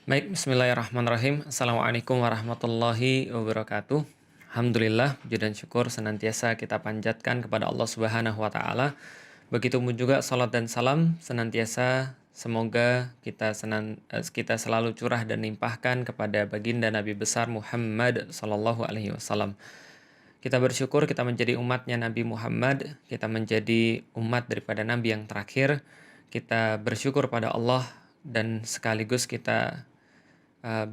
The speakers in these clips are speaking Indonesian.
Baik, bismillahirrahmanirrahim. Assalamualaikum warahmatullahi wabarakatuh. Alhamdulillah, puji dan syukur senantiasa kita panjatkan kepada Allah Subhanahu wa taala. Begitupun juga salat dan salam senantiasa semoga kita selalu curah dan limpahkan kepada baginda Nabi besar Muhammad sallallahu alaihi wasallam. Kita bersyukur kita menjadi umatnya Nabi Muhammad, kita menjadi umat daripada Nabi yang terakhir. Kita bersyukur pada Allah dan sekaligus kita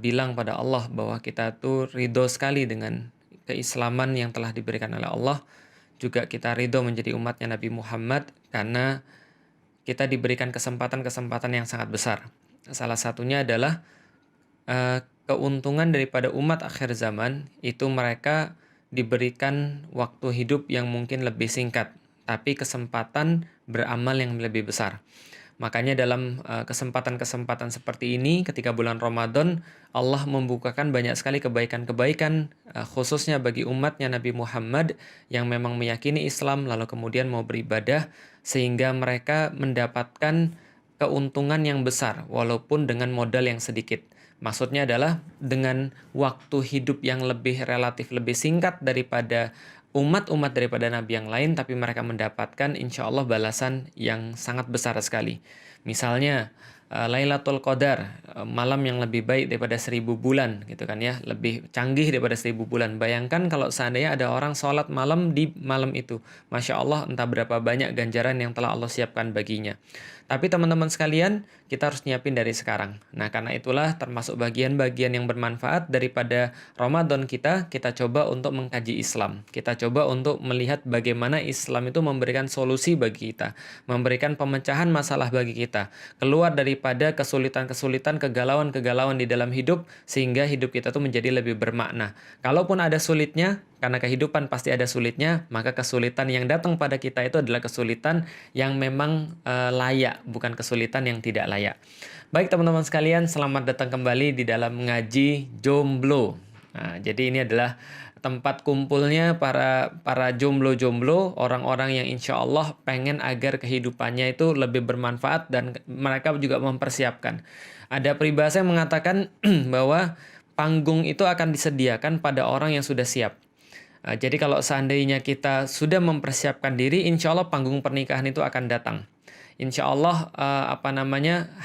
bilang pada Allah bahwa kita tuh ridho sekali dengan keislaman yang telah diberikan oleh Allah. Juga kita ridho menjadi umatnya Nabi Muhammad karena kita diberikan kesempatan-kesempatan yang sangat besar. Salah satunya adalah keuntungan daripada umat akhir zaman itu mereka diberikan waktu hidup yang mungkin lebih singkat, tapi kesempatan beramal yang lebih besar. Makanya dalam kesempatan-kesempatan seperti ini ketika bulan Ramadan Allah membukakan banyak sekali kebaikan-kebaikan khususnya bagi umatnya Nabi Muhammad yang memang meyakini Islam lalu kemudian mau beribadah sehingga mereka mendapatkan keuntungan yang besar walaupun dengan modal yang sedikit. Maksudnya adalah dengan waktu hidup yang relatif lebih singkat daripada umat-umat daripada nabi yang lain, tapi mereka mendapatkan insya Allah balasan yang sangat besar sekali. Misalnya Lailatul Qadar, malam yang lebih baik daripada 1000 bulan gitu kan ya, lebih canggih daripada 1000 bulan. Bayangkan kalau seandainya ada orang sholat malam di malam itu, Masya Allah entah berapa banyak ganjaran yang telah Allah siapkan baginya. Tapi teman-teman sekalian, kita harus nyiapin dari sekarang. Nah, karena itulah termasuk bagian-bagian yang bermanfaat daripada Ramadan kita coba untuk mengkaji Islam. Kita coba untuk melihat bagaimana Islam itu memberikan solusi bagi kita, memberikan pemecahan masalah bagi kita, keluar daripada kesulitan-kesulitan, kegalauan-kegalauan di dalam hidup, sehingga hidup kita tuh menjadi lebih bermakna. Kalaupun ada sulitnya, karena kehidupan pasti ada sulitnya, maka kesulitan yang datang pada kita itu adalah kesulitan yang memang layak, bukan kesulitan yang tidak layak. Baik teman-teman sekalian, selamat datang kembali di dalam ngaji jomblo. Nah, jadi ini adalah tempat kumpulnya para jomblo-jomblo, orang-orang yang insya Allah pengen agar kehidupannya itu lebih bermanfaat dan mereka juga mempersiapkan. Ada peribahasa yang mengatakan bahwa panggung itu akan disediakan pada orang yang sudah siap. Jadi kalau seandainya kita sudah mempersiapkan diri, insya Allah panggung pernikahan itu akan datang. Insya Allah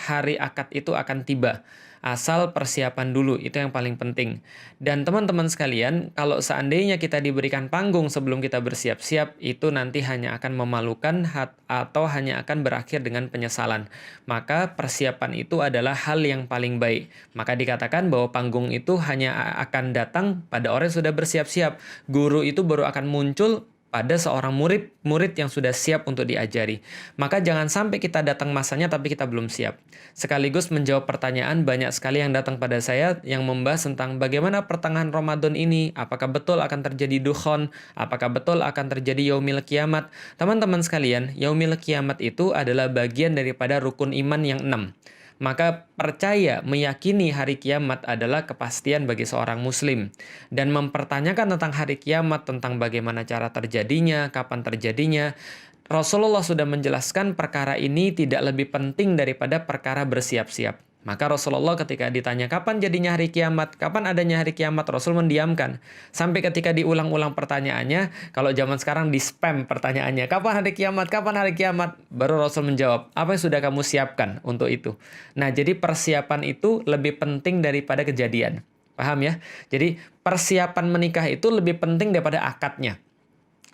hari akad itu akan tiba. Asal persiapan dulu, itu yang paling penting. Dan teman-teman sekalian, kalau seandainya kita diberikan panggung sebelum kita bersiap-siap, itu nanti hanya akan memalukan atau hanya akan berakhir dengan penyesalan. Maka persiapan itu adalah hal yang paling baik. Maka dikatakan bahwa panggung itu hanya akan datang pada orang yang sudah bersiap-siap. Guru itu baru akan muncul pada seorang murid yang sudah siap untuk diajari. Maka jangan sampai kita datang masanya tapi kita belum siap. Sekaligus menjawab pertanyaan banyak sekali yang datang pada saya yang membahas tentang bagaimana pertengahan Ramadan ini, apakah betul akan terjadi dukhon, apakah betul akan terjadi yaumil kiamat. Teman-teman sekalian, yaumil kiamat itu adalah bagian daripada rukun iman yang 6. Maka percaya, meyakini hari kiamat adalah kepastian bagi seorang muslim. Dan mempertanyakan tentang hari kiamat, tentang bagaimana cara terjadinya, kapan terjadinya, Rasulullah sudah menjelaskan perkara ini tidak lebih penting daripada perkara bersiap-siap. Maka Rasulullah ketika ditanya kapan jadinya hari kiamat, kapan adanya hari kiamat, Rasul mendiamkan. Sampai ketika diulang-ulang pertanyaannya, kalau zaman sekarang di-spam pertanyaannya, kapan hari kiamat, baru Rasul menjawab, apa yang sudah kamu siapkan untuk itu. Nah, jadi persiapan itu lebih penting daripada kejadian. Paham ya? Jadi persiapan menikah itu lebih penting daripada akadnya.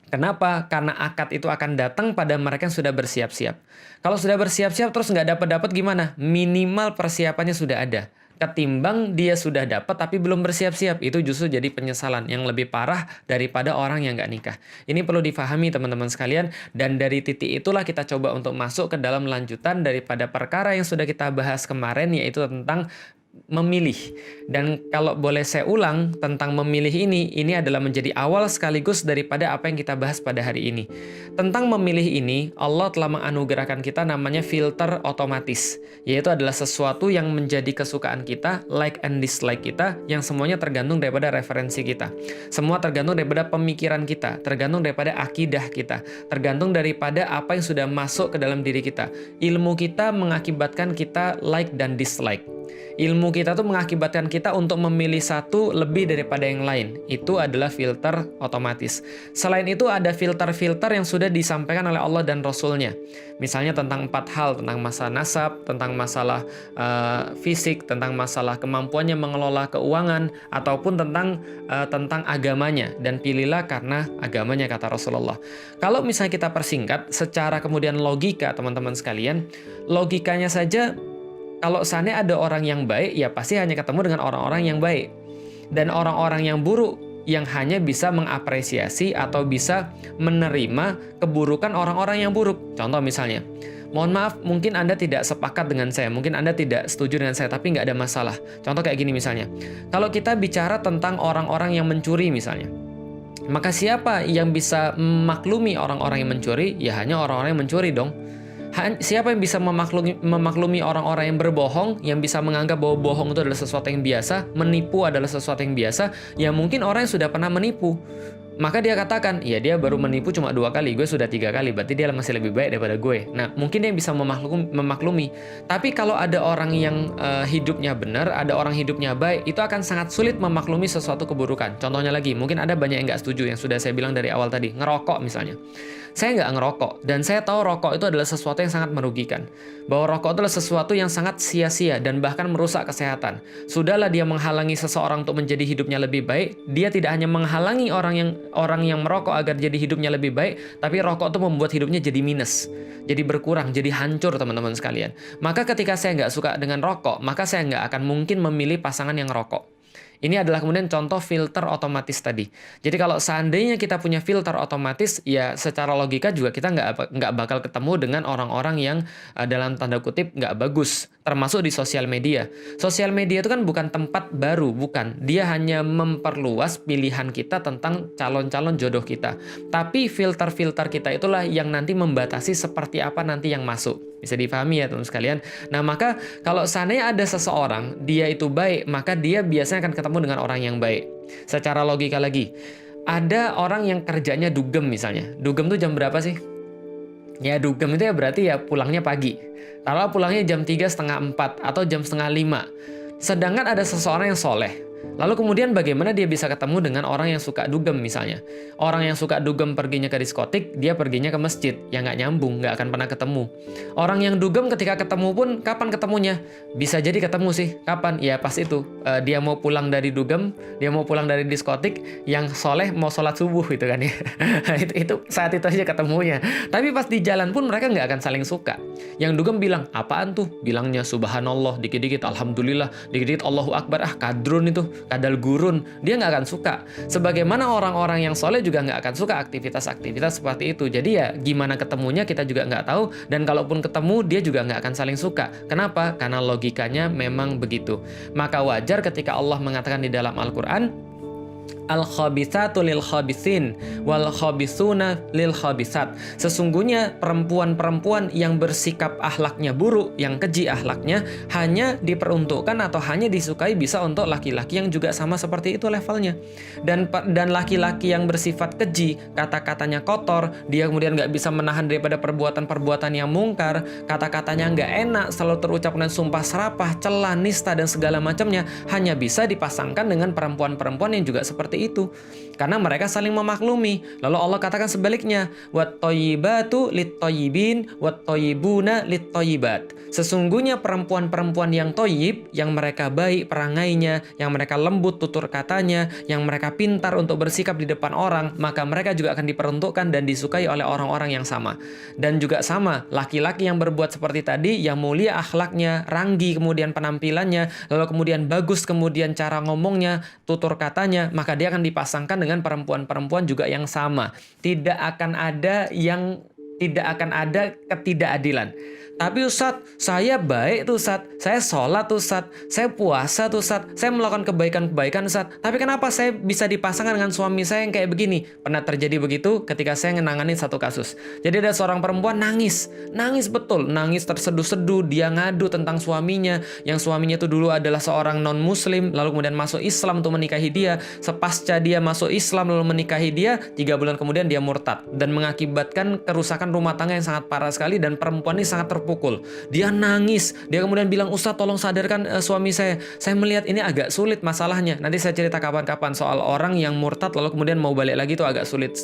Kenapa? Karena akad itu akan datang pada mereka yang sudah bersiap-siap. Kalau sudah bersiap-siap terus nggak dapat-dapat gimana? Minimal persiapannya sudah ada. Ketimbang dia sudah dapat tapi belum bersiap-siap. Itu justru jadi penyesalan yang lebih parah daripada orang yang nggak nikah. Ini perlu difahami teman-teman sekalian. Dan dari titik itulah kita coba untuk masuk ke dalam lanjutan daripada perkara yang sudah kita bahas kemarin, yaitu tentang memilih. Dan kalau boleh saya ulang tentang memilih ini adalah menjadi awal sekaligus daripada apa yang kita bahas pada hari ini. Tentang memilih ini, Allah telah menganugerahkan kita namanya filter otomatis, yaitu adalah sesuatu yang menjadi kesukaan kita, like and dislike kita, yang semuanya tergantung daripada referensi kita. Semua tergantung daripada pemikiran kita, tergantung daripada akidah kita, tergantung daripada apa yang sudah masuk ke dalam diri kita. Ilmu kita mengakibatkan kita like dan dislike. Ilmu kita tuh mengakibatkan kita untuk memilih satu lebih daripada yang lain. Itu adalah filter otomatis. Selain itu ada filter-filter yang sudah disampaikan oleh Allah dan Rasul-Nya. Misalnya tentang 4 hal, tentang masalah nasab, tentang masalah fisik, tentang masalah kemampuannya mengelola keuangan, ataupun tentang agamanya. Dan pilihlah karena agamanya, kata Rasulullah. Kalau misalnya kita persingkat, secara kemudian logika, teman-teman sekalian, logikanya saja, kalau seandainya ada orang yang baik, ya pasti hanya ketemu dengan orang-orang yang baik. Dan orang-orang yang buruk yang hanya bisa mengapresiasi atau bisa menerima keburukan orang-orang yang buruk. Contoh misalnya, mohon maaf, mungkin Anda tidak sepakat dengan saya, mungkin Anda tidak setuju dengan saya, tapi nggak ada masalah. Contoh kayak gini misalnya, kalau kita bicara tentang orang-orang yang mencuri misalnya, maka siapa yang bisa memaklumi orang-orang yang mencuri? Ya hanya orang-orang yang mencuri dong. Siapa yang bisa memaklumi orang-orang yang berbohong, yang bisa menganggap bahwa bohong itu adalah sesuatu yang biasa, menipu adalah sesuatu yang biasa, ya mungkin orang yang sudah pernah menipu. Maka dia katakan, ya dia baru menipu cuma 2 kali, gue sudah 3 kali, berarti dia masih lebih baik daripada gue. Nah, mungkin dia bisa memaklumi. Tapi kalau ada orang yang hidupnya benar, ada orang hidupnya baik, itu akan sangat sulit memaklumi sesuatu keburukan. Contohnya lagi, mungkin ada banyak yang nggak setuju, yang sudah saya bilang dari awal tadi, ngerokok misalnya. Saya nggak ngerokok, dan saya tahu rokok itu adalah sesuatu yang sangat merugikan. Bahwa rokok adalah sesuatu yang sangat sia-sia dan bahkan merusak kesehatan. Sudahlah dia menghalangi seseorang untuk menjadi hidupnya lebih baik, dia tidak hanya menghalangi orang yang merokok agar jadi hidupnya lebih baik, tapi rokok itu membuat hidupnya jadi minus, jadi berkurang, jadi hancur, teman-teman sekalian. Maka ketika saya nggak suka dengan rokok, maka saya nggak akan mungkin memilih pasangan yang rokok. Ini adalah kemudian contoh filter otomatis tadi. Jadi kalau seandainya kita punya filter otomatis, ya secara logika juga kita nggak bakal ketemu dengan orang-orang yang dalam tanda kutip nggak bagus. Termasuk di sosial media. Sosial media itu kan bukan tempat baru, bukan. Dia hanya memperluas pilihan kita tentang calon-calon jodoh kita. Tapi filter-filter kita itulah yang nanti membatasi seperti apa nanti yang masuk. Bisa dipahami ya teman-teman sekalian. Nah maka kalau seandainya ada seseorang, dia itu baik, maka dia biasanya akan ketemu dengan orang yang baik. Secara logika lagi, ada orang yang kerjanya dugem misalnya. Dugem tuh jam berapa sih? Ya dugem itu ya berarti ya pulangnya pagi. Kalau pulangnya jam 3:30, 4 atau jam 4:30. Sedangkan ada seseorang yang soleh. Lalu kemudian bagaimana dia bisa ketemu dengan orang yang suka dugem misalnya? Orang yang suka dugem perginya ke diskotik, dia perginya ke masjid. Ya nggak nyambung, nggak akan pernah ketemu. Orang yang dugem ketika ketemu pun, kapan ketemunya? Bisa jadi ketemu sih. Kapan? Ya pas itu. Dia mau pulang dari dugem, dia mau pulang dari diskotik, yang soleh mau sholat subuh gitu kan ya. itu saat itu aja ketemunya. Tapi pas di jalan pun mereka nggak akan saling suka. Yang dugem bilang, apaan tuh? Bilangnya subhanallah, dikit-dikit alhamdulillah, dikit-dikit Allahu Akbar, kadrun itu. Kadal gurun, dia nggak akan suka. Sebagaimana orang-orang yang soleh juga nggak akan suka aktivitas-aktivitas seperti itu. Jadi ya gimana ketemunya kita juga nggak tahu, dan kalaupun ketemu dia juga nggak akan saling suka. Kenapa? Karena logikanya memang begitu. Maka wajar ketika Allah mengatakan di dalam Al-Quran, al-khabithatu lil-khabithin wal-khabithuna lil-khabithat. Sesungguhnya perempuan-perempuan yang bersikap akhlaknya buruk, yang keji akhlaknya, hanya diperuntukkan atau hanya disukai bisa untuk laki-laki yang juga sama seperti itu levelnya. Dan laki-laki yang bersifat keji, kata-katanya kotor, dia kemudian nggak bisa menahan daripada perbuatan-perbuatan yang mungkar, kata-katanya nggak enak, selalu terucap dengan sumpah serapah, celah, nista, dan segala macamnya, hanya bisa dipasangkan dengan perempuan-perempuan yang juga seperti itu, karena mereka saling memaklumi. Lalu Allah katakan sebaliknya, wat-thayyibatu lit-thayyibin wat-thayyibuna lit-thayyibat. Sesungguhnya perempuan-perempuan yang thayyib, yang mereka baik perangainya, yang mereka lembut tutur katanya, yang mereka pintar untuk bersikap di depan orang, maka mereka juga akan diperuntukkan dan disukai oleh orang-orang yang sama. Dan juga sama, laki-laki yang berbuat seperti tadi, yang mulia akhlaknya, ranggi kemudian penampilannya, lalu kemudian bagus kemudian cara ngomongnya, tutur katanya, maka dia akan dipasangkan dengan perempuan-perempuan juga yang sama. Tidak akan ada ketidakadilan. Tapi Ustadz, saya baik tuh Ustadz, saya sholat tuh Ustadz, saya puasa tuh Ustadz, saya melakukan kebaikan-kebaikan Ustadz. Tapi kenapa saya bisa dipasangkan dengan suami saya yang kayak begini? Pernah terjadi begitu ketika saya ngenanganin satu kasus. Jadi ada seorang perempuan nangis betul, nangis terseduh-seduh, dia ngadu tentang suaminya, yang suaminya itu dulu adalah seorang non-muslim, lalu kemudian masuk Islam untuk menikahi dia. Sepasca dia masuk Islam lalu menikahi dia, 3 bulan kemudian dia murtad, dan mengakibatkan kerusakan rumah tangga yang sangat parah sekali, dan perempuan ini sangat terpukul. Dia nangis, dia kemudian bilang, "Ustadz tolong sadarkan suami saya melihat ini agak sulit masalahnya." Nanti saya cerita kapan-kapan soal orang yang murtad lalu kemudian mau balik lagi itu agak sulit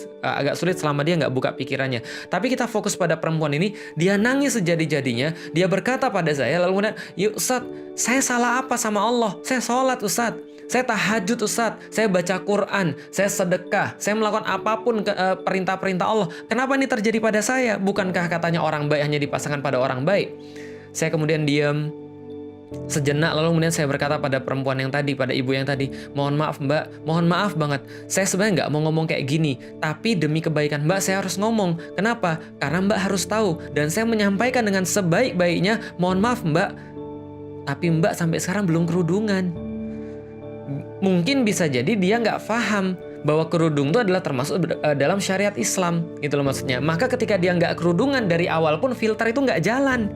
selama dia nggak buka pikirannya. Tapi kita fokus pada perempuan ini, dia nangis sejadi-jadinya, dia berkata pada saya lalu kemudian, "Yuk Ustadz, saya salah apa sama Allah? Saya sholat Ustadz, saya tahajud Ustadz, saya baca Quran, saya sedekah, saya melakukan apapun perintah-perintah Allah. Kenapa ini terjadi pada saya? Bukankah katanya orang baik hanya dipasangkan pada orang baik?" Saya kemudian diam sejenak, lalu kemudian saya berkata pada perempuan yang tadi, pada ibu yang tadi, "Mohon maaf Mbak, mohon maaf banget. Saya sebenarnya nggak mau ngomong kayak gini, tapi demi kebaikan Mbak saya harus ngomong. Kenapa? Karena Mbak harus tahu, dan saya menyampaikan dengan sebaik-baiknya, mohon maaf Mbak, tapi Mbak sampai sekarang belum kerudungan." Mungkin bisa jadi dia nggak paham bahwa kerudung itu adalah termasuk dalam syariat Islam, gitu loh maksudnya. Maka ketika dia nggak kerudungan dari awal pun filter itu nggak jalan.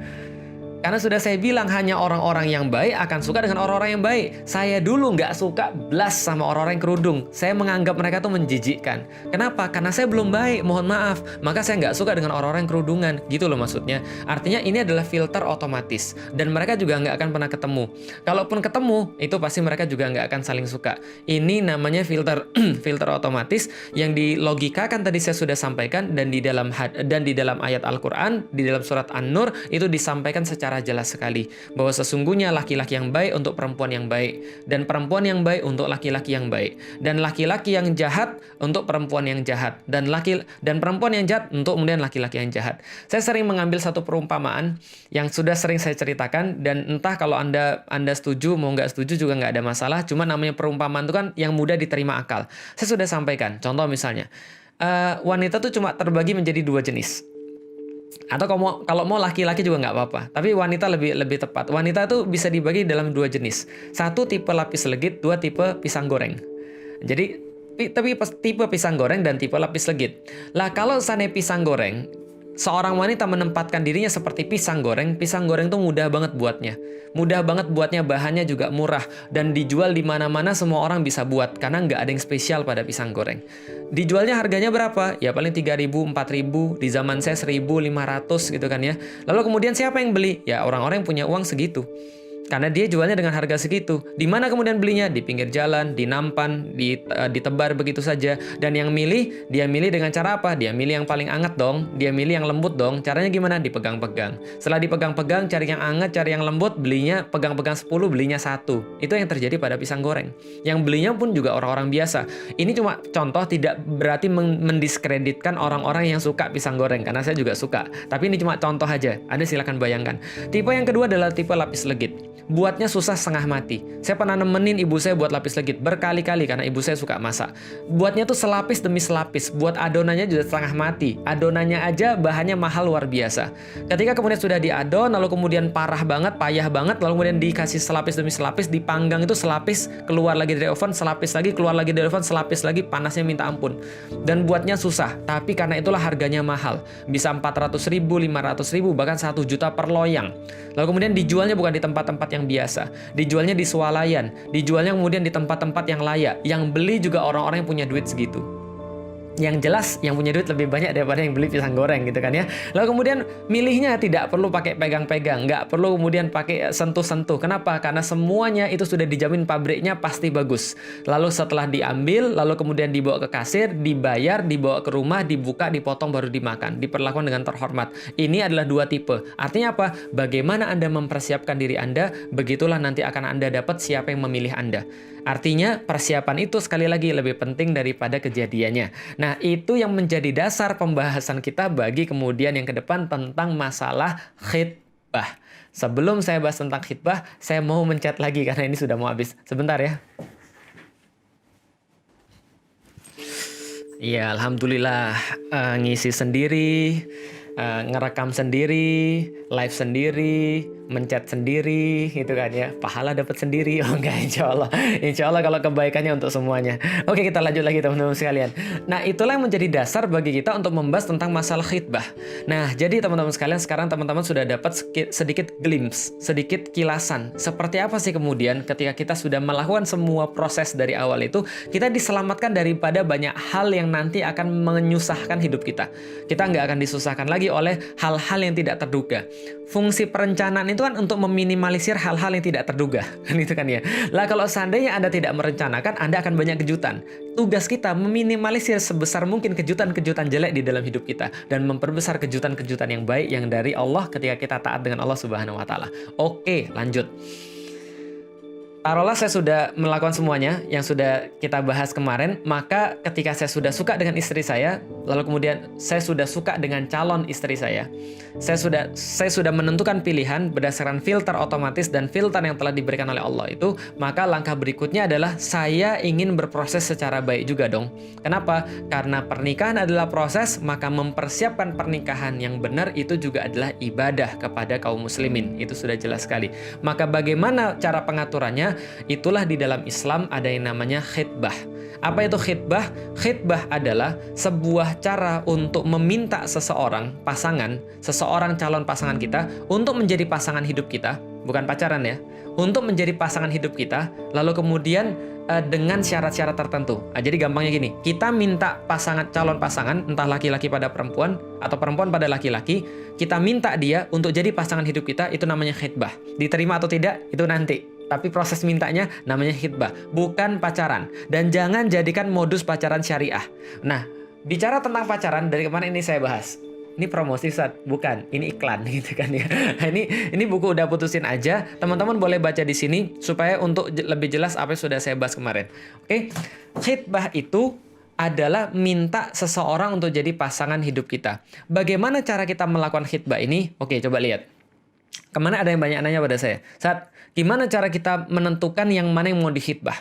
Karena sudah saya bilang, hanya orang-orang yang baik akan suka dengan orang-orang yang baik. Saya dulu nggak suka blas sama orang-orang yang kerudung. Saya menganggap mereka tuh menjijikkan. Kenapa? Karena saya belum baik, mohon maaf. Maka saya nggak suka dengan orang-orang yang kerudungan. Gitu loh maksudnya. Artinya ini adalah filter otomatis. Dan mereka juga nggak akan pernah ketemu. Kalaupun ketemu, itu pasti mereka juga nggak akan saling suka. Ini namanya filter filter otomatis yang dilogikakan tadi saya sudah sampaikan, dan di dalam ayat Al-Quran, di dalam surat An-Nur, itu disampaikan secara jelas sekali bahwa sesungguhnya laki-laki yang baik untuk perempuan yang baik, dan perempuan yang baik untuk laki-laki yang baik, dan laki-laki yang jahat untuk perempuan yang jahat, dan perempuan yang jahat untuk kemudian laki-laki yang jahat. Saya sering mengambil satu perumpamaan yang sudah sering saya ceritakan, dan entah kalau Anda setuju, mau nggak setuju juga nggak ada masalah, cuma namanya perumpamaan itu kan yang mudah diterima akal. Saya sudah sampaikan, contoh misalnya, wanita tuh cuma terbagi menjadi dua jenis. Atau kalau mau laki-laki juga nggak apa-apa. Tapi wanita lebih tepat. Wanita tuh bisa dibagi dalam dua jenis. Satu tipe lapis legit, dua tipe pisang goreng. Jadi tapi tipe pisang goreng dan tipe lapis legit. Lah kalau seandainya pisang goreng, seorang wanita menempatkan dirinya seperti pisang goreng tuh mudah banget buatnya. Mudah banget buatnya, bahannya juga murah, dan dijual di mana-mana, semua orang bisa buat karena nggak ada yang spesial pada pisang goreng. Dijualnya harganya berapa? Ya paling 3.000, 4.000, di zaman saya 1.500 gitu kan ya. Lalu kemudian siapa yang beli? Ya orang-orang yang punya uang segitu. Karena dia jualnya dengan harga segitu. Di mana kemudian belinya? Di pinggir jalan, di nampan, ditebar begitu saja. Dan yang dia milih dengan cara apa? Dia milih yang paling anget dong. Dia milih yang lembut dong. Caranya gimana? Dipegang-pegang. Setelah dipegang-pegang, cari yang anget, cari yang lembut, belinya pegang-pegang 10, belinya 1. Itu yang terjadi pada pisang goreng. Yang belinya pun juga orang-orang biasa. Ini cuma contoh, tidak berarti mendiskreditkan orang-orang yang suka pisang goreng. Karena saya juga suka. Tapi ini cuma contoh aja. Anda silakan bayangkan. Tipe yang kedua adalah tipe lapis legit. Buatnya susah setengah mati. Saya pernah nemenin ibu saya buat lapis legit berkali-kali karena ibu saya suka masak. Buatnya tuh selapis demi selapis. Buat adonannya juga setengah mati. Adonannya aja bahannya mahal luar biasa. Ketika kemudian sudah diadon, lalu kemudian parah banget, payah banget, lalu kemudian dikasih selapis demi selapis, dipanggang itu selapis, keluar lagi dari oven, selapis lagi, keluar lagi dari oven, selapis lagi, panasnya minta ampun. Dan buatnya susah, tapi karena itulah harganya mahal. Bisa 400.000, 500.000, bahkan 1 juta per loyang. Lalu kemudian dijualnya bukan di tempat-tempat yang biasa, dijualnya di swalayan, dijualnya kemudian di tempat-tempat yang layak, yang beli juga orang-orang yang punya duit segitu. Yang jelas yang punya duit lebih banyak daripada yang beli pisang goreng gitu kan ya. Lalu kemudian milihnya tidak perlu pakai pegang-pegang, nggak perlu kemudian pakai sentuh-sentuh. Kenapa? Karena semuanya itu sudah dijamin pabriknya pasti bagus. Lalu setelah diambil, lalu kemudian dibawa ke kasir, dibayar, dibawa ke rumah, dibuka, dipotong, baru dimakan. Diperlakukan dengan terhormat. Ini adalah dua tipe. Artinya apa? Bagaimana Anda mempersiapkan diri Anda, begitulah nanti akan Anda dapat siapa yang memilih Anda. Artinya persiapan itu sekali lagi lebih penting daripada kejadiannya. Nah, itu yang menjadi dasar pembahasan kita bagi kemudian yang ke depan tentang masalah khitbah. Sebelum saya bahas tentang khitbah, saya mau mencet lagi karena ini sudah mau habis. Sebentar ya. Iya, alhamdulillah ngisi sendiri, ngerekam sendiri, live sendiri, mencet sendiri, gitu kan ya. Pahala dapat sendiri. Oh enggak, insya Allah kalau kebaikannya untuk semuanya. Oke, kita lanjut lagi teman-teman sekalian. Nah, itulah yang menjadi dasar bagi kita untuk membahas tentang masalah khitbah. Nah, jadi teman-teman sekalian, sekarang teman-teman sudah dapat sedikit glimpse, sedikit kilasan. Seperti apa sih kemudian ketika kita sudah melakukan semua proses dari awal itu, kita diselamatkan daripada banyak hal yang nanti akan menyusahkan hidup kita. Kita nggak akan disusahkan lagi oleh hal-hal yang tidak terduga. Fungsi perencanaan itu kan untuk meminimalisir hal-hal yang tidak terduga, kan itu kan ya. Lah kalau seandainya Anda tidak merencanakan, Anda akan banyak kejutan. Tugas kita meminimalisir sebesar mungkin kejutan-kejutan jelek di dalam hidup kita dan memperbesar kejutan-kejutan yang baik yang dari Allah ketika kita taat dengan Allah Subhanahu wa taala. Oke, lanjut. Taruhlah saya sudah melakukan semuanya yang sudah kita bahas kemarin, maka ketika saya sudah suka dengan istri saya, lalu kemudian saya sudah suka dengan calon istri saya sudah menentukan pilihan berdasarkan filter otomatis dan filter yang telah diberikan oleh Allah itu, maka langkah berikutnya adalah saya ingin berproses secara baik juga dong. Kenapa? Karena pernikahan adalah proses, maka mempersiapkan pernikahan yang benar itu juga adalah ibadah kepada kaum muslimin. Itu sudah jelas sekali. Maka bagaimana cara pengaturannya? Itulah di dalam Islam ada yang namanya khitbah. Apa itu khitbah? Khitbah adalah sebuah cara untuk meminta seseorang calon pasangan kita untuk menjadi pasangan hidup kita, bukan pacaran ya, untuk menjadi pasangan hidup kita, lalu kemudian dengan syarat-syarat tertentu. Jadi gampangnya gini, kita minta calon pasangan, entah laki-laki pada perempuan atau perempuan pada laki-laki, kita minta dia untuk jadi pasangan hidup kita, itu namanya khitbah. Diterima atau tidak, itu nanti. Tapi proses mintanya namanya khitbah, bukan pacaran. Dan jangan jadikan modus pacaran syariah. Nah, bicara tentang pacaran, dari kemarin ini saya bahas. Ini promosi, Ustaz? Bukan, ini iklan gitu kan ya. Ini buku udah putusin aja. Teman-teman boleh baca di sini supaya untuk lebih jelas apa yang sudah saya bahas kemarin. Oke, khitbah itu adalah minta seseorang untuk jadi pasangan hidup kita. Bagaimana cara kita melakukan khitbah ini? Oke, coba lihat. Kemana ada yang banyak nanya pada saya? Saat gimana cara kita menentukan yang mana yang mau dikhitbah?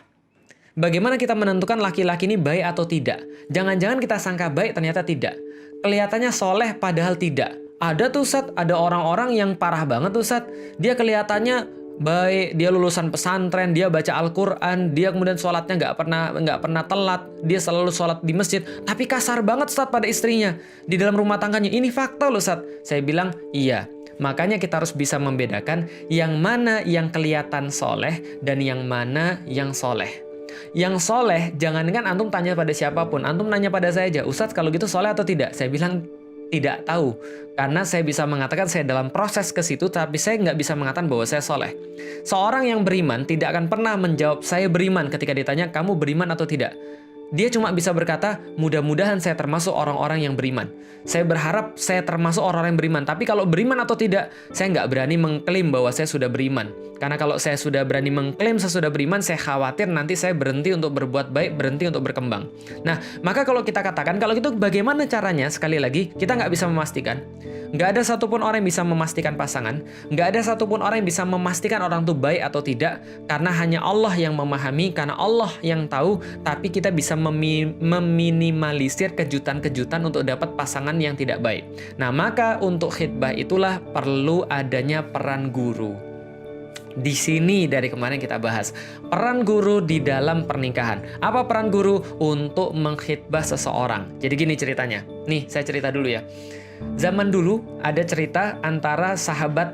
Bagaimana kita menentukan laki-laki ini baik atau tidak? Jangan-jangan kita sangka baik ternyata tidak. Kelihatannya soleh padahal tidak. Ada tuh Ustaz, ada orang-orang yang parah banget tuh Ustaz. Dia kelihatannya baik, dia lulusan pesantren, dia baca Al-Quran, dia kemudian sholatnya nggak pernah telat, dia selalu sholat di masjid, tapi kasar banget Ustaz pada istrinya di dalam rumah tangganya. Ini fakta loh Ustaz. Saya bilang iya. Makanya kita harus bisa membedakan yang mana yang kelihatan soleh dan yang mana yang soleh. Yang soleh, jangankan antum tanya pada siapapun, antum nanya pada saya aja, Ustadz kalau gitu soleh atau tidak? Saya bilang tidak tahu, karena saya bisa mengatakan saya dalam proses ke situ, tapi saya nggak bisa mengatakan bahwa saya soleh. Seorang yang beriman tidak akan pernah menjawab saya beriman ketika ditanya kamu beriman atau tidak. Dia cuma bisa berkata, mudah-mudahan saya termasuk orang-orang yang beriman. Saya berharap saya termasuk orang-orang yang beriman. Tapi kalau beriman atau tidak, saya nggak berani mengklaim bahwa saya sudah beriman. Karena kalau saya sudah berani mengklaim saya sudah beriman, saya khawatir nanti saya berhenti untuk berbuat baik, berhenti untuk berkembang. Nah, maka kalau kita katakan, kalau gitu bagaimana caranya? Sekali lagi, kita nggak bisa memastikan. Nggak ada satupun orang yang bisa memastikan pasangan. Nggak ada satupun orang yang bisa memastikan orang itu baik atau tidak. Karena hanya Allah yang memahami, karena Allah yang tahu. Tapi kita bisa meminimalisir kejutan-kejutan untuk dapat pasangan yang tidak baik. Nah, maka untuk khitbah itulah perlu adanya peran guru. Di sini dari kemarin kita bahas peran guru di dalam pernikahan. Apa peran guru untuk mengkhitbah seseorang? Jadi gini ceritanya. Nih, saya cerita dulu ya. Zaman dulu ada cerita antara sahabat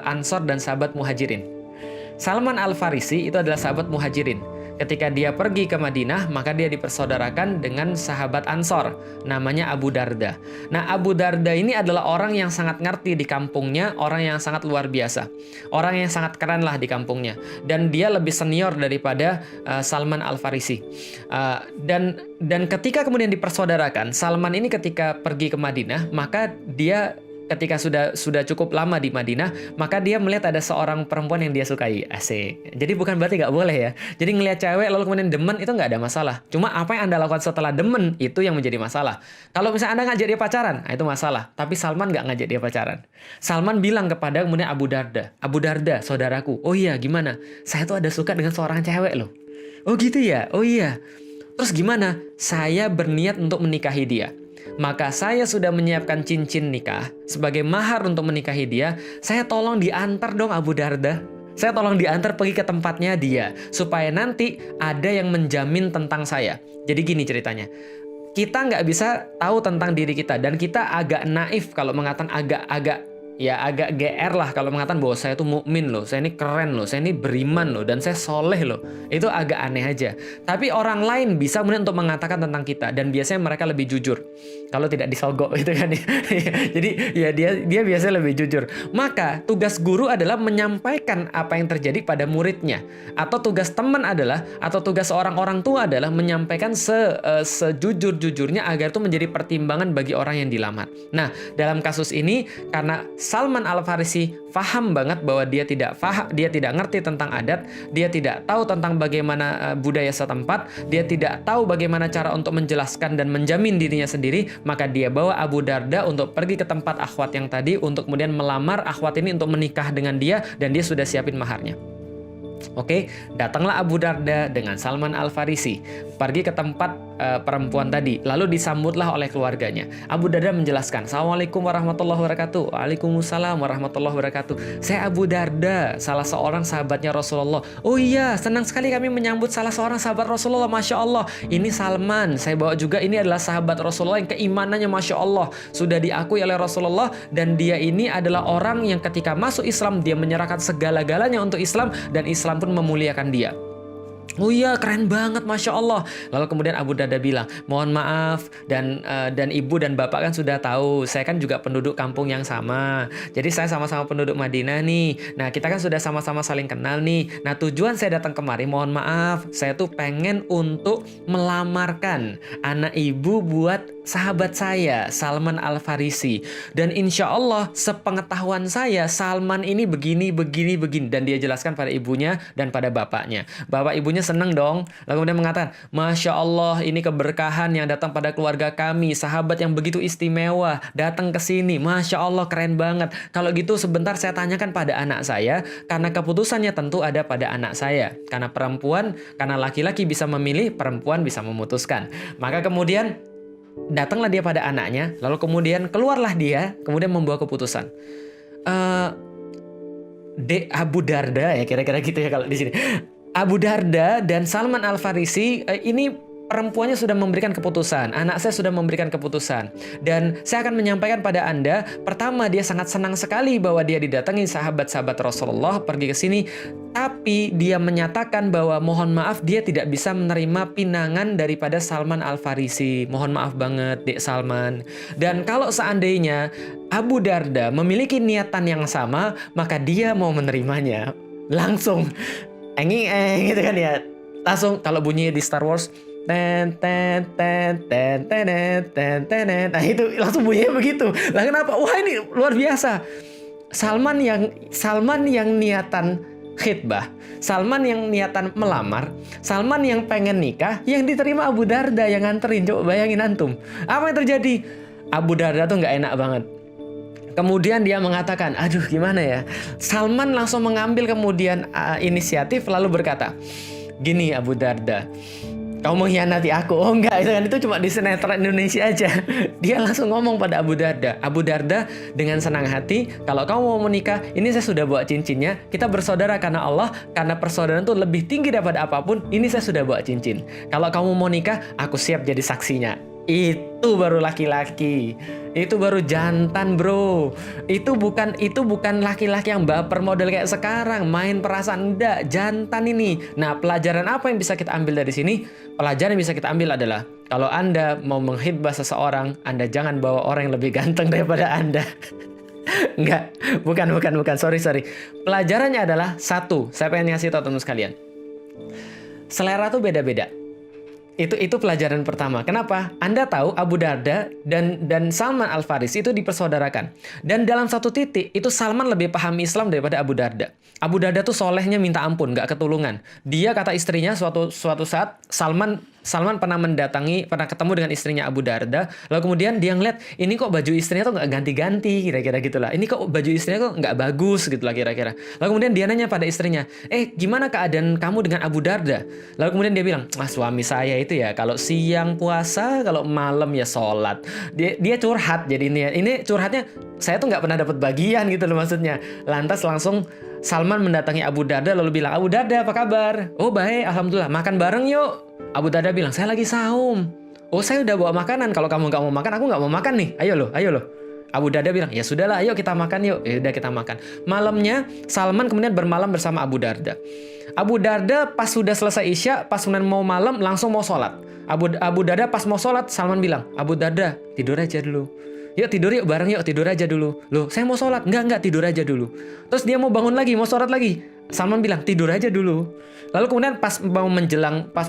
Ansor dan sahabat Muhajirin. Salman Al-Farisi itu adalah sahabat Muhajirin. Ketika dia pergi ke Madinah, maka dia dipersaudarakan dengan sahabat Ansor, namanya Abu Darda. Nah, Abu Darda ini adalah orang yang sangat ngerti di kampungnya, orang yang sangat luar biasa. Orang yang sangat keren lah di kampungnya. Dan dia lebih senior daripada Salman Al-Farisi. Dan ketika kemudian dipersaudarakan, Salman ini ketika pergi ke Madinah, maka dia ketika sudah cukup lama di Madinah, maka dia melihat ada seorang perempuan yang dia sukai. Asik. Jadi bukan berarti nggak boleh ya. Jadi ngelihat cewek lalu kemudian demen itu nggak ada masalah. Cuma apa yang Anda lakukan setelah demen itu yang menjadi masalah. Kalau misalnya Anda ngajak dia pacaran, nah itu masalah. Tapi Salman nggak ngajak dia pacaran. Salman bilang kepada kemudian Abu Darda, saudaraku. Oh iya, gimana? Saya tuh ada suka dengan seorang cewek loh. Oh gitu ya? Oh iya. Terus gimana? Saya berniat untuk menikahi dia. Maka saya sudah menyiapkan cincin nikah sebagai mahar untuk menikahi dia. Saya tolong diantar dong Abu Darda. Saya tolong diantar pergi ke tempatnya dia. Supaya nanti ada yang menjamin tentang saya. Jadi gini ceritanya. Kita nggak bisa tahu tentang diri kita. Dan kita agak naif kalau mengatakan agak ya agak GR lah kalau mengatakan bahwa saya tuh mukmin loh, saya ini keren loh, saya ini beriman loh, dan saya soleh loh. Itu agak aneh aja. Tapi orang lain bisa kemudian untuk mengatakan tentang kita, dan biasanya mereka lebih jujur kalau tidak disogok gitu kan. Jadi ya dia biasanya lebih jujur. Maka tugas guru adalah menyampaikan apa yang terjadi pada muridnya, atau tugas teman adalah, atau tugas orang tua adalah menyampaikan sejujur-jujurnya agar itu menjadi pertimbangan bagi orang yang dilamar. Nah, dalam kasus ini karena Salman Al-Farisi paham banget bahwa dia tidak ngerti tentang adat, dia tidak tahu tentang bagaimana budaya setempat, dia tidak tahu bagaimana cara untuk menjelaskan dan menjamin dirinya sendiri, maka dia bawa Abu Darda untuk pergi ke tempat akhwat yang tadi untuk kemudian melamar akhwat ini untuk menikah dengan dia, dan dia sudah siapin maharnya. Oke, datanglah Abu Darda dengan Salman Al-Farisi pergi ke tempat perempuan tadi, lalu disambutlah oleh keluarganya. Abu Darda menjelaskan, Assalamualaikum warahmatullahi wabarakatuh. Waalaikumsalam warahmatullahi wabarakatuh. Saya Abu Darda, salah seorang sahabatnya Rasulullah. Oh iya, senang sekali kami menyambut salah seorang sahabat Rasulullah, Masya Allah. Ini Salman, saya bawa juga, ini adalah sahabat Rasulullah yang keimanannya Masya Allah sudah diakui oleh Rasulullah, dan dia ini adalah orang yang ketika masuk Islam, dia menyerahkan segala-galanya untuk Islam, dan Islam pun memuliakan dia. Oh iya, keren banget, Masya Allah. Lalu kemudian Abu Darda bilang, mohon maaf, dan ibu dan bapak kan sudah tahu, saya kan juga penduduk kampung yang sama. Jadi saya sama-sama penduduk Madinah nih. Nah, kita kan sudah sama-sama saling kenal nih. Nah, tujuan saya datang kemari, mohon maaf, saya tuh pengen untuk melamarkan anak ibu buat sahabat saya, Salman Al-Farisi. Dan insya Allah, sepengetahuan saya, Salman ini begini. Dan dia jelaskan pada ibunya dan pada bapaknya. Bapak ibunya senang dong. Lalu kemudian mengatakan, Masya Allah, ini keberkahan yang datang pada keluarga kami. Sahabat yang begitu istimewa datang ke sini. Masya Allah, keren banget. Kalau gitu sebentar saya tanyakan pada anak saya, karena keputusannya tentu ada pada anak saya. Karena laki-laki bisa memilih, perempuan bisa memutuskan. Maka kemudian datanglah dia pada anaknya, lalu kemudian keluarlah dia, kemudian membawa keputusan. Abu Darda ya, kira-kira gitu ya kalau di sini. Abu Darda dan Salman Al-Farisi ini perempuannya sudah memberikan keputusan, anak saya sudah memberikan keputusan, dan saya akan menyampaikan pada Anda. Pertama, dia sangat senang sekali bahwa dia didatangi sahabat-sahabat Rasulullah pergi ke sini, tapi dia menyatakan bahwa mohon maaf, dia tidak bisa menerima pinangan daripada Salman Al-Farisi. Mohon maaf banget, Dek Salman. Dan kalau seandainya Abu Darda memiliki niatan yang sama, maka dia mau menerimanya. Langsung gitu kan ya. Langsung kalau bunyi di Star Wars, ten. Nah, itu langsung bunyinya begitu. Lah kenapa? Wah, ini luar biasa. Salman yang niatan khitbah, Salman yang niatan melamar, Salman yang pengen nikah, yang diterima Abu Darda yang nganterin. Coba bayangin antum, apa yang terjadi? Abu Darda tuh nggak enak banget. Kemudian dia mengatakan, aduh gimana ya. Salman langsung mengambil kemudian inisiatif lalu berkata, gini Abu Darda, kamu mengkhianati aku. Oh enggak, itu cuma di sinetron Indonesia aja. Dia langsung ngomong pada Abu Darda. Abu Darda dengan senang hati, kalau kamu mau menikah, ini saya sudah bawa cincinnya. Kita bersaudara karena Allah, karena persaudaraan itu lebih tinggi daripada apapun. Ini saya sudah bawa cincin. Kalau kamu mau nikah, aku siap jadi saksinya. Itu baru laki-laki. Itu baru jantan, bro. Itu bukan laki-laki yang baper model kayak sekarang, main perasaan. Enggak, jantan ini. Nah, pelajaran apa yang bisa kita ambil dari sini? Pelajaran yang bisa kita ambil adalah, kalau Anda mau menghitbah seseorang, Anda jangan bawa orang yang lebih ganteng daripada Anda. Enggak, bukan. Sorry. Pelajarannya adalah satu, saya pengen ngasih tahu teman sekalian. Selera tuh beda-beda. Itu pelajaran pertama. Kenapa? Anda tahu Abu Darda dan Salman Al-Farisi itu dipersaudarakan. Dan dalam satu titik, itu Salman lebih paham Islam daripada Abu Darda. Abu Darda tuh solehnya minta ampun, gak ketulungan. Dia kata istrinya suatu saat, Salman pernah ketemu dengan istrinya Abu Darda, lalu kemudian dia ngeliat, ini kok baju istrinya tuh gak ganti-ganti, kira-kira gitulah. Ini kok baju istrinya kok gak bagus, gitulah kira-kira. Lalu kemudian dia nanya pada istrinya, gimana keadaan kamu dengan Abu Darda? Lalu kemudian dia bilang, suami saya itu ya, kalau siang puasa, kalau malam ya sholat. Dia curhat, jadi ini curhatnya, saya tuh gak pernah dapat bagian gitu loh maksudnya. Lantas langsung Salman mendatangi Abu Darda lalu bilang, Abu Darda apa kabar? Oh baik, alhamdulillah, makan bareng yuk. Abu Darda bilang, saya lagi saum. Oh saya udah bawa makanan, kalau kamu gak mau makan, aku gak mau makan nih. Ayo loh. Abu Darda bilang, ya sudahlah, ayo kita makan yuk. Ya udah kita makan. Malamnya Salman kemudian bermalam bersama Abu Darda. Abu Darda pas sudah selesai Isya, pas kemudian mau malam langsung mau sholat. Abu Darda pas mau sholat, Salman bilang, Abu Darda tidur aja dulu. Yuk tidur yuk bareng yuk, tidur aja dulu. Loh, saya mau sholat. Enggak, tidur aja dulu. Terus dia mau bangun lagi, mau sholat lagi. Salman bilang, tidur aja dulu. Lalu kemudian pas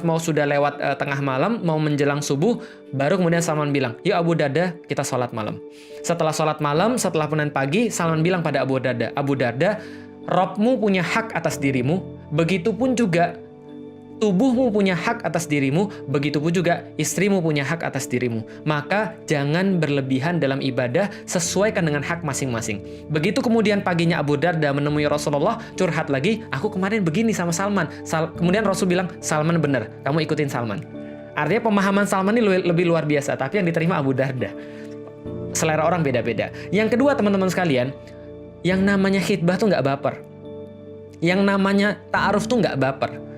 mau sudah lewat tengah malam, mau menjelang subuh, baru kemudian Salman bilang, yuk Abu Darda, kita sholat malam. Setelah sholat malam, setelah kemudian pagi, Salman bilang pada Abu Darda, Robmu punya hak atas dirimu, begitupun juga tubuhmu punya hak atas dirimu, begitupun juga istrimu punya hak atas dirimu. Maka jangan berlebihan dalam ibadah, sesuaikan dengan hak masing-masing. Begitu kemudian paginya Abu Darda menemui Rasulullah, curhat lagi, aku kemarin begini sama Salman. Kemudian Rasul bilang, Salman benar, kamu ikutin Salman. Artinya pemahaman Salman ini lebih luar biasa, tapi yang diterima Abu Darda. Selera orang beda-beda. Yang kedua teman-teman sekalian, yang namanya khitbah tuh nggak baper. Yang namanya ta'aruf tuh nggak baper.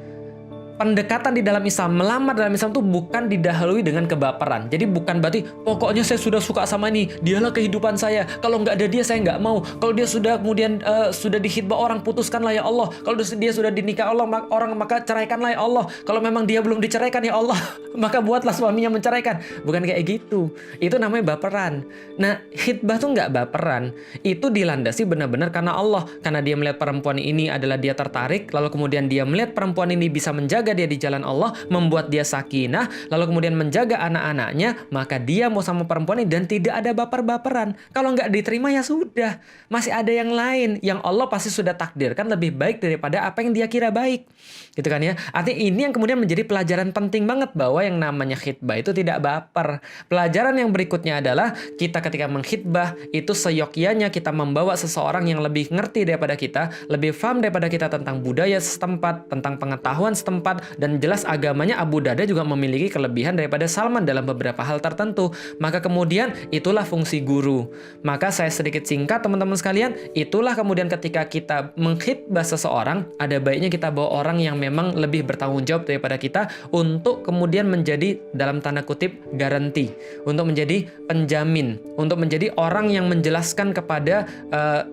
Pendekatan di dalam Islam, melamar dalam Islam itu bukan didahului dengan kebaperan. Jadi bukan berarti, pokoknya saya sudah suka sama ini, dialah kehidupan saya. Kalau nggak ada dia, saya nggak mau. Kalau dia sudah kemudian sudah dikhitbah orang, putuskanlah ya Allah. Kalau dia sudah dinikah orang, maka ceraikanlah ya Allah. Kalau memang dia belum diceraikan ya Allah, maka buatlah suaminya menceraikan. Bukan kayak gitu. Itu namanya baperan. Nah, khitbah tuh nggak baperan. Itu dilandasi benar-benar karena Allah. Karena dia melihat perempuan ini adalah dia tertarik, lalu kemudian dia melihat perempuan ini bisa menjaga dia di jalan Allah, membuat dia sakinah, lalu kemudian menjaga anak-anaknya, maka dia mau sama perempuan ini dan tidak ada baper-baperan. Kalau nggak diterima ya sudah, masih ada yang lain yang Allah pasti sudah takdirkan lebih baik daripada apa yang dia kira baik. Gitu kan ya. Artinya ini yang kemudian menjadi pelajaran penting banget bahwa yang namanya khitbah itu tidak baper. Pelajaran yang berikutnya adalah kita ketika mengkhitbah itu seyogyanya kita membawa seseorang yang lebih ngerti daripada kita, lebih paham daripada kita tentang budaya setempat, tentang pengetahuan setempat, dan jelas agamanya. Abu Darda juga memiliki kelebihan daripada Salman dalam beberapa hal tertentu. Maka kemudian itulah fungsi guru. Maka saya sedikit singkat teman-teman sekalian, itulah kemudian ketika kita mengkhitbah seseorang, ada baiknya kita bawa orang yang memang lebih bertanggung jawab daripada kita untuk kemudian menjadi dalam tanda kutip garansi, untuk menjadi penjamin, untuk menjadi orang yang menjelaskan kepada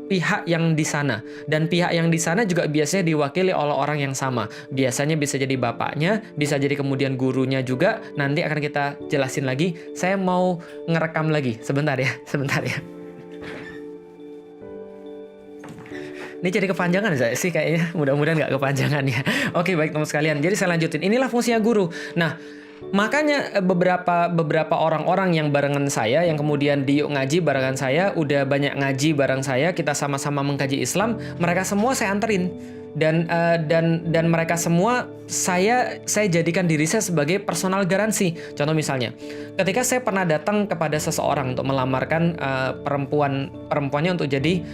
pihak yang di sana. Dan pihak yang di sana juga biasanya diwakili oleh orang yang sama. Biasanya bisa jadi bapaknya, bisa jadi kemudian gurunya juga. Nanti akan kita jelasin lagi. Saya mau ngerekam lagi. Sebentar ya. Ini jadi kepanjangan sih kayaknya. Mudah-mudahan nggak kepanjangan ya. Oke, baik teman sekalian. Jadi saya lanjutin. Inilah fungsinya guru. Nah, makanya beberapa orang-orang yang barengan saya, yang kemudian di Yuk Ngaji barengan saya, udah banyak ngaji bareng saya, kita sama-sama mengkaji Islam, mereka semua saya anterin. Dan mereka semua saya jadikan diri saya sebagai personal garansi. Contoh misalnya, ketika saya pernah datang kepada seseorang untuk melamarkan perempuannya untuk jadi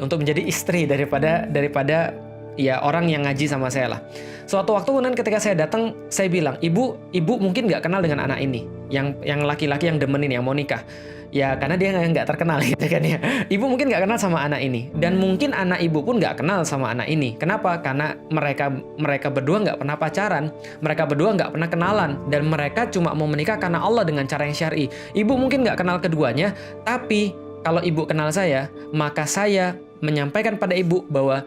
untuk menjadi istri daripada ya orang yang ngaji sama saya lah. Suatu waktu kemudian ketika saya datang, saya bilang, ibu mungkin nggak kenal dengan anak ini, yang laki-laki yang demen ini, yang mau nikah. Ya karena dia nggak terkenal gitu kan ya. Ibu mungkin nggak kenal sama anak ini, dan mungkin anak ibu pun nggak kenal sama anak ini. Kenapa? Karena mereka berdua nggak pernah pacaran, mereka berdua nggak pernah kenalan, dan mereka cuma mau menikah karena Allah dengan cara yang syar'i. Ibu mungkin nggak kenal keduanya, tapi kalau ibu kenal saya, maka saya menyampaikan pada ibu bahwa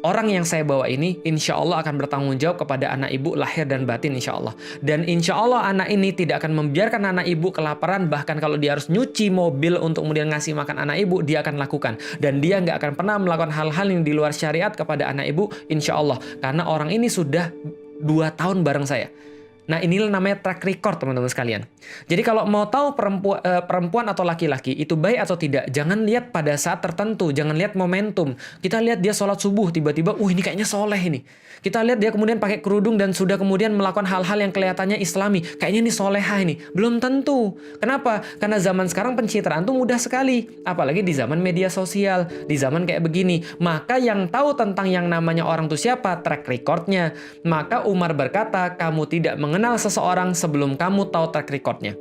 orang yang saya bawa ini insya Allah akan bertanggung jawab kepada anak ibu lahir dan batin insya Allah. Dan insya Allah anak ini tidak akan membiarkan anak ibu kelaparan. Bahkan kalau dia harus nyuci mobil untuk kemudian ngasih makan anak ibu, dia akan lakukan. Dan dia nggak akan pernah melakukan hal-hal yang di luar syariat kepada anak ibu insya Allah. Karena orang ini sudah 2 tahun bareng saya. Nah, inilah namanya track record teman-teman sekalian. Jadi kalau mau tahu perempuan atau laki-laki itu baik atau tidak, jangan lihat pada saat tertentu, jangan lihat momentum. Kita lihat dia sholat subuh, tiba-tiba, ini kayaknya soleh ini. Kita lihat dia kemudian pakai kerudung dan sudah kemudian melakukan hal-hal yang kelihatannya islami. Kayaknya ini solehah ini. Belum tentu. Kenapa? Karena zaman sekarang pencitraan tuh mudah sekali. Apalagi di zaman media sosial, di zaman kayak begini. Maka yang tahu tentang yang namanya orang itu siapa? Track recordnya. Maka Umar berkata, kamu tidak mengenal seseorang sebelum kamu tahu track recordnya.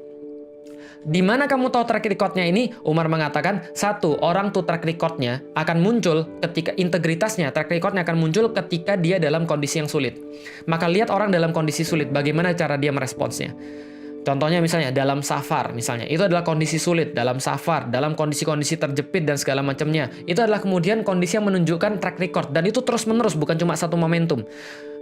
Di mana kamu tahu track recordnya ini? Umar mengatakan, satu, orang tuh track recordnya akan muncul ketika integritasnya, track recordnya akan muncul ketika dia dalam kondisi yang sulit. Maka lihat orang dalam kondisi sulit, bagaimana cara dia meresponsnya. Contohnya misalnya dalam safar misalnya, itu adalah kondisi sulit, dalam safar, dalam kondisi-kondisi terjepit dan segala macamnya. Itu adalah kemudian kondisi yang menunjukkan track record dan itu terus-menerus, bukan cuma satu momentum.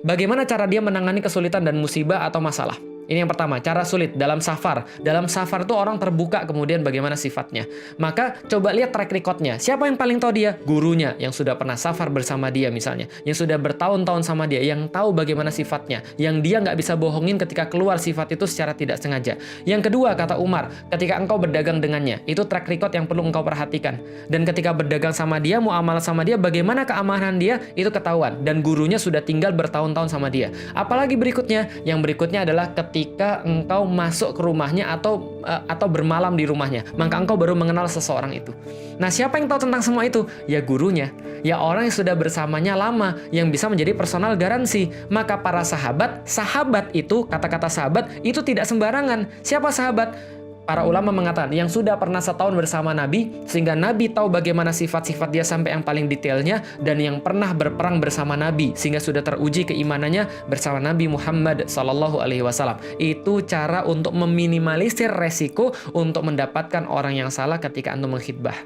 Bagaimana cara dia menangani kesulitan dan musibah atau masalah? Ini yang pertama, cara sulit dalam safar. Dalam safar itu orang terbuka kemudian bagaimana sifatnya. Maka coba lihat track recordnya. Siapa yang paling tahu dia? Gurunya yang sudah pernah safar bersama dia misalnya. Yang sudah bertahun-tahun sama dia. Yang tahu bagaimana sifatnya. Yang dia nggak bisa bohongin ketika keluar sifat itu secara tidak sengaja. Yang kedua, kata Umar, ketika engkau berdagang dengannya. Itu track record yang perlu engkau perhatikan. Dan ketika berdagang sama dia, muamalah sama dia, bagaimana keamanan dia, itu ketahuan. Dan gurunya sudah tinggal bertahun-tahun sama dia. Apalagi berikutnya? Yang berikutnya adalah ketika engkau masuk ke rumahnya atau bermalam di rumahnya, maka engkau baru mengenal seseorang itu. Nah, siapa yang tahu tentang semua itu? Ya gurunya. Ya orang yang sudah bersamanya lama, yang bisa menjadi personal garansi. Maka para sahabat itu, kata-kata sahabat, itu tidak sembarangan. Siapa sahabat? Para ulama mengatakan yang sudah pernah setahun bersama Nabi, sehingga Nabi tahu bagaimana sifat-sifat dia sampai yang paling detailnya, dan yang pernah berperang bersama Nabi, sehingga sudah teruji keimanannya bersama Nabi Muhammad SAW. Itu cara untuk meminimalisir resiko untuk mendapatkan orang yang salah ketika antum mengkhitbah.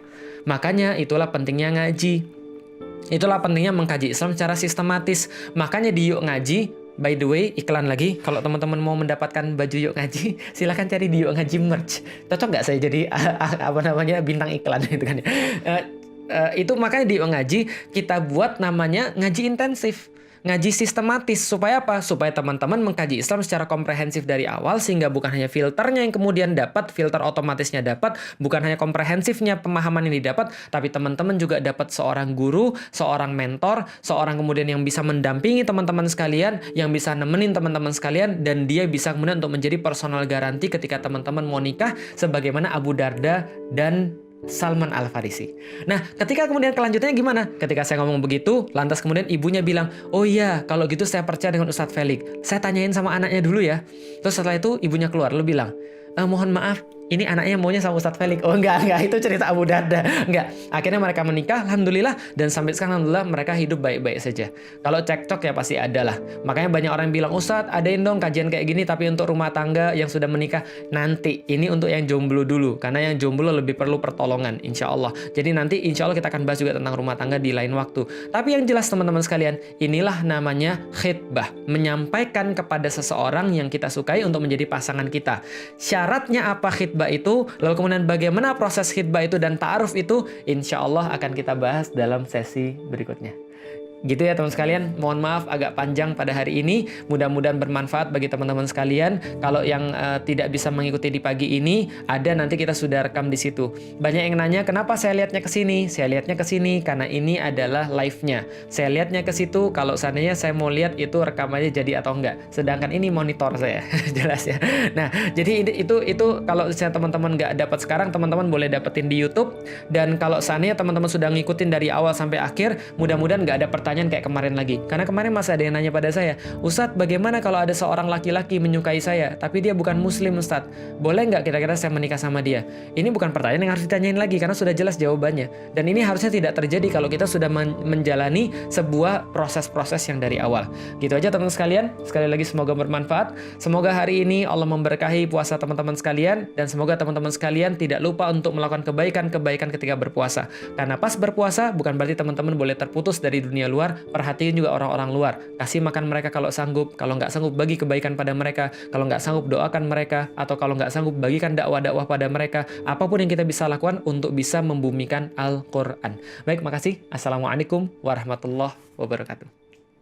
Makanya itulah pentingnya ngaji. Itulah pentingnya mengkaji Islam secara sistematis. Makanya di Yuk Ngaji, by the way, iklan lagi. Kalau teman-teman mau mendapatkan baju Yuk Ngaji, silahkan cari di Yuk Ngaji merch. Cocok nggak saya jadi bintang iklan gitu kan? Itu makanya di Yuk Ngaji kita buat namanya ngaji intensif. Ngaji sistematis, supaya apa? Supaya teman-teman mengkaji Islam secara komprehensif dari awal, sehingga bukan hanya filternya yang kemudian dapat, filter otomatisnya dapat, bukan hanya komprehensifnya pemahaman yang didapat, tapi teman-teman juga dapat seorang guru, seorang mentor, seorang kemudian yang bisa mendampingi teman-teman sekalian, yang bisa nemenin teman-teman sekalian, dan dia bisa kemudian untuk menjadi personal garanti ketika teman-teman mau nikah, sebagaimana Abu Darda dan Salman Al-Farisi. Nah, ketika kemudian kelanjutannya gimana? Ketika saya ngomong begitu, lantas kemudian ibunya bilang, oh iya, kalau gitu saya percaya dengan Ustadz Felix. Saya tanyain sama anaknya dulu ya. Terus setelah itu ibunya keluar, lalu bilang, mohon maaf, ini anaknya maunya sama Ustadz Felix. Oh enggak, itu cerita Abu Darda. Enggak, akhirnya mereka menikah, alhamdulillah, dan sampai sekarang alhamdulillah mereka hidup baik-baik saja. Kalau cekcok ya pasti ada lah. Makanya banyak orang yang bilang, Ustadz adain dong kajian kayak gini, tapi untuk rumah tangga yang sudah menikah. Nanti, ini untuk yang jomblo dulu, karena yang jomblo lebih perlu pertolongan, insya Allah. Jadi nanti insya Allah kita akan bahas juga tentang rumah tangga di lain waktu. Tapi yang jelas teman-teman sekalian, inilah namanya khitbah, menyampaikan kepada seseorang yang kita sukai untuk menjadi pasangan kita. Syaratnya apa khitbah itu, lalu kemudian bagaimana proses khitbah itu dan ta'aruf itu, insya Allah akan kita bahas dalam sesi berikutnya. Gitu ya teman sekalian, mohon maaf agak panjang pada hari ini, mudah-mudahan bermanfaat bagi teman-teman sekalian. Kalau yang tidak bisa mengikuti di pagi ini, ada nanti kita sudah rekam di situ. Banyak yang nanya, kenapa saya lihatnya ke sini? Saya lihatnya ke sini karena ini adalah live-nya. Saya lihatnya ke situ, kalau seandainya saya mau lihat itu rekamannya jadi atau enggak. Sedangkan ini monitor saya, jelas ya. Nah, jadi itu kalau saya teman-teman nggak dapat sekarang, teman-teman boleh dapetin di YouTube. Dan kalau seandainya teman-teman sudah ngikutin dari awal sampai akhir, mudah-mudahan nggak ada pertanyaan kayak kemarin lagi. Karena kemarin masih ada yang nanya pada saya, Ustadz bagaimana kalau ada seorang laki-laki menyukai saya, tapi dia bukan muslim Ustadz, boleh nggak kira-kira saya menikah sama dia? Ini bukan pertanyaan yang harus ditanyain lagi, karena sudah jelas jawabannya. Dan ini harusnya tidak terjadi kalau kita sudah menjalani sebuah proses-proses yang dari awal. Gitu aja teman-teman sekalian, sekali lagi semoga bermanfaat. Semoga hari ini Allah memberkahi puasa teman-teman sekalian, dan semoga teman-teman sekalian tidak lupa untuk melakukan kebaikan-kebaikan ketika berpuasa. Karena pas berpuasa bukan berarti teman-teman boleh terputus dari dunia luar. Perhatiin juga orang-orang luar, kasih makan mereka kalau sanggup, kalau nggak sanggup bagi kebaikan pada mereka, kalau nggak sanggup doakan mereka, atau kalau nggak sanggup bagikan dakwah-dakwah pada mereka, apapun yang kita bisa lakukan untuk bisa membumikan Al-Quran. Baik, makasih. Assalamualaikum warahmatullahi wabarakatuh.